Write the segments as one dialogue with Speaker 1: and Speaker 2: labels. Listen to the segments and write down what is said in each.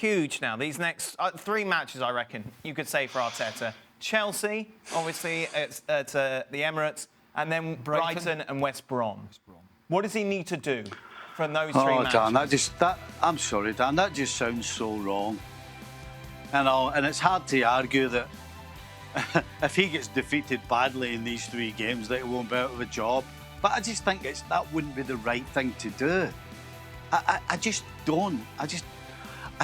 Speaker 1: huge now. These next 3 matches, I reckon, you could say for Arteta. Chelsea, obviously, at the Emirates, and then Brighton and West Brom. What does he need to do from those 3 matches?
Speaker 2: Dan, I'm sorry, Dan, that just sounds so wrong. And it's hard to argue that if he gets defeated badly in these 3 games, that he won't be out of a job. But I just think that wouldn't be the right thing to do. I just don't. I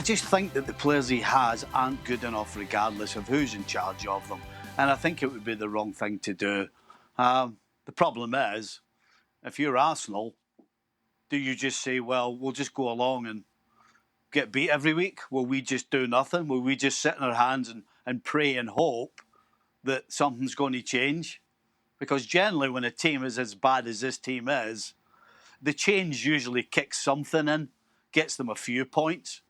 Speaker 2: just think that the players he has aren't good enough regardless of who's in charge of them. And I think it would be the wrong thing to do. The problem is, if you're Arsenal, do you just say, well, we'll just go along and get beat every week? Will we just do nothing? Will we just sit in our hands and pray and hope that something's going to change? Because generally when a team is as bad as this team is, the change usually kicks something in, gets them a few points.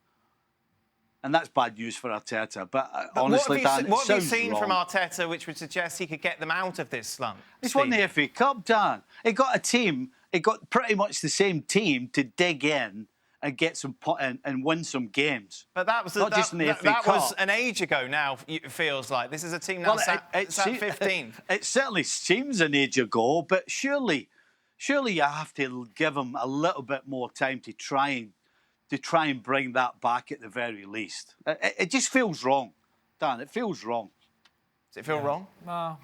Speaker 2: And that's bad news for Arteta. But honestly, Dan,
Speaker 1: what have you seen from Arteta which would suggest he could get them out of this slump?
Speaker 2: He's won the FA Cup, Dan. He got pretty much the same team to dig in and get some and win some games.
Speaker 1: But that was
Speaker 2: not just in the FA Cup.
Speaker 1: That was an age ago now, it feels like. This is a team now sat 15th.
Speaker 2: It certainly seems an age ago, but surely you have to give him a little bit more time to try and bring that back at the very least. It just feels wrong, Dan. It feels wrong.
Speaker 1: Does it feel wrong?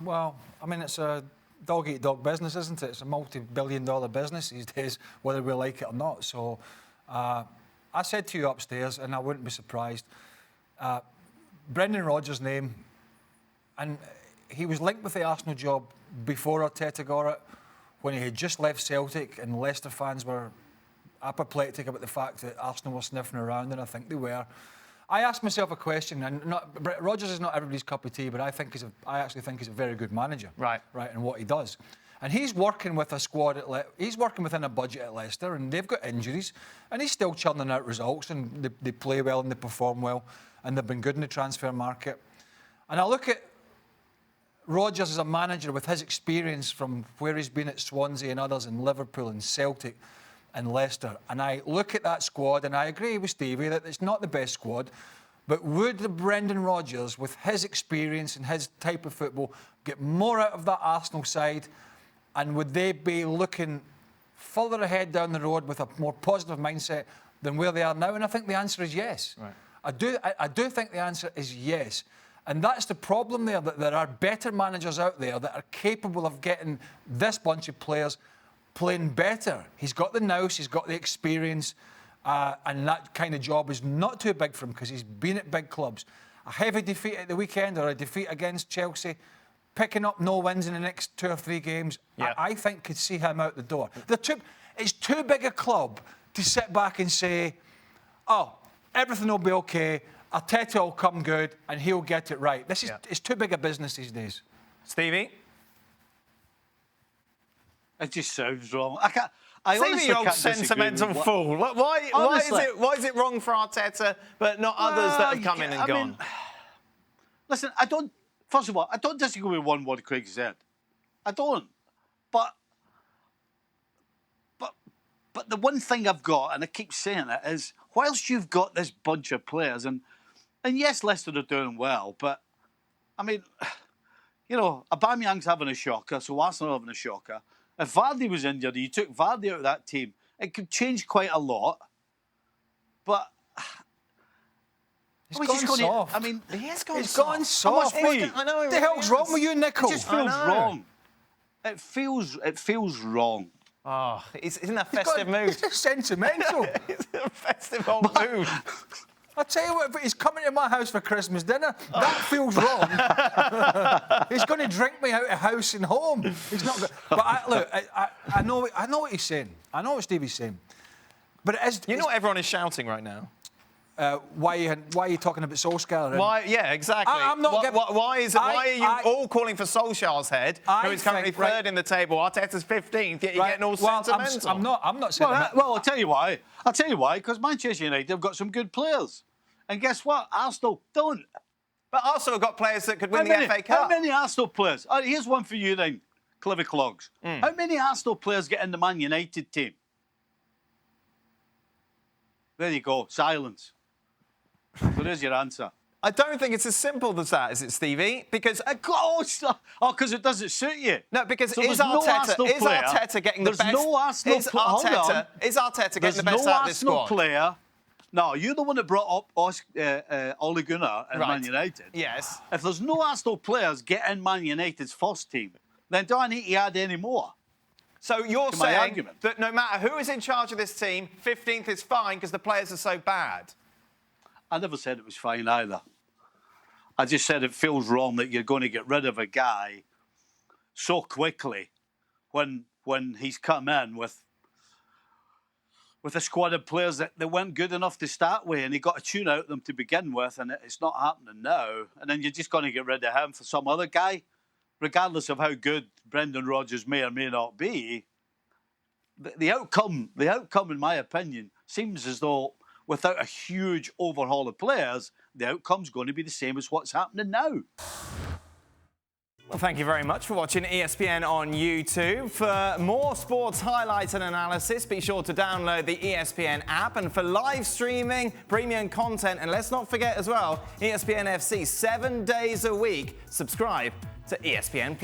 Speaker 3: Well, I mean, it's a dog-eat-dog business, isn't it? It's a multi-billion-dollar business these days, whether we like it or not. So I said to you upstairs, and I wouldn't be surprised, Brendan Rodgers' name, and he was linked with the Arsenal job before Arteta got it, when he had just left Celtic and Leicester fans were apoplectic about the fact that Arsenal were sniffing around, and I think they were. I asked myself a question, and Rodgers is not everybody's cup of tea, but I actually think he's a very good manager, right, in what he does. And he's working with a squad he's working within a budget at Leicester, and they've got injuries, and he's still churning out results, and they play well and they perform well, and they've been good in the transfer market. And I look at Rodgers as a manager with his experience from where he's been at Swansea and others, in Liverpool and Celtic and Leicester, and I look at that squad and I agree with Stevie that it's not the best squad, but would the Brendan Rodgers, with his experience and his type of football, get more out of that Arsenal side, and would they be looking further ahead down the road with a more positive mindset than where they are now? And I think the answer is yes. Right. I do think the answer is yes. And that's the problem there, that there are better managers out there that are capable of getting this bunch of players playing better. He's got the nous, he's got the experience, and that kind of job is not too big for him because he's been at big clubs. A heavy defeat at the weekend or a defeat against Chelsea, picking up no wins in the next 2 or 3 games, I think could see him out the door. It's too big a club to sit back and say, oh, everything will be okay, Arteta will come good and he'll get it right. It's too big a business these days.
Speaker 1: Stevie?
Speaker 2: It just sounds wrong.
Speaker 1: Stevie, you old sentimental fool. Why is it wrong for Arteta, but not others that have come in and gone?
Speaker 2: Listen, first of all, I don't disagree with one word Craig said. I don't. But the one thing I've got, and I keep saying it, is whilst you've got this bunch of players, and yes, Leicester are doing well, but I mean, you know, Aubameyang's having a shocker, so Arsenal are having a shocker. If Vardy was injured, you took Vardy out of that team, it could change quite a lot. But
Speaker 3: he's gone soft.
Speaker 2: I mean,
Speaker 1: he has gone
Speaker 3: soft.
Speaker 1: Gone soft.
Speaker 3: I know. What the hell's wrong with you, Nicol?
Speaker 2: It just feels wrong. It feels wrong.
Speaker 1: Oh, he's in a festive mood.
Speaker 3: He's sentimental.
Speaker 1: He's in a festive old mood.
Speaker 3: I'll tell you what, if he's coming to my house for Christmas dinner, that feels wrong. He's going to drink me out of house and home. He's not. But I know what he's saying. I know what Stevie's saying. But
Speaker 1: you know what everyone is shouting right now?
Speaker 3: Why are you talking about Solskjaer?
Speaker 1: Why? Yeah, exactly. Why are you all calling for Solskjaer's head, who is currently third in the table? Arteta's 15th, yet you're getting all sentimental.
Speaker 3: I'm not saying that.
Speaker 2: Well, I'll tell you why. Because Manchester United have got some good players. And guess what? Arsenal don't.
Speaker 1: But Arsenal have got players that could win the FA Cup.
Speaker 2: How many Arsenal players? Here's one for you then, Clever Clogs. How many Arsenal players get in the Man United team? There you go. Silence. So there's your answer.
Speaker 1: I don't think it's as simple as that, is it, Stevie? Because
Speaker 2: because it doesn't suit you.
Speaker 1: no, because
Speaker 2: So
Speaker 1: is
Speaker 2: there's no
Speaker 1: Arteta
Speaker 2: Arsenal player.
Speaker 1: getting the
Speaker 2: There's
Speaker 1: best?
Speaker 2: no Arsenal
Speaker 1: is
Speaker 2: player. Hold on.
Speaker 1: Arteta getting
Speaker 2: There's
Speaker 1: the best
Speaker 2: no
Speaker 1: out of this
Speaker 2: Arsenal
Speaker 1: squad?
Speaker 2: player. No, you're the one that brought up Ole Gunnar and
Speaker 1: Right.
Speaker 2: Man United.
Speaker 1: Yes.
Speaker 2: If there's no Arsenal players getting Man United's first team, then do I need to add any more?
Speaker 1: So you're
Speaker 2: To my
Speaker 1: saying
Speaker 2: argument.
Speaker 1: that no matter who is in charge of this team, 15th is fine because the players are so bad.
Speaker 2: I never said it was fine either. I just said it feels wrong that you're going to get rid of a guy so quickly when he's come in with a squad of players that weren't good enough to start with, and he got a tune out of them to begin with, and it's not happening now. And then you're just going to get rid of him for some other guy, regardless of how good Brendan Rodgers may or may not be. The outcome, in my opinion, seems as though without a huge overhaul of players, the outcome's going to be the same as what's happening now.
Speaker 1: Well, thank you very much for watching ESPN on YouTube. For more sports highlights and analysis, be sure to download the ESPN app. And for live streaming, premium content, and let's not forget as well, ESPNFC 7 days a week. Subscribe to ESPN+.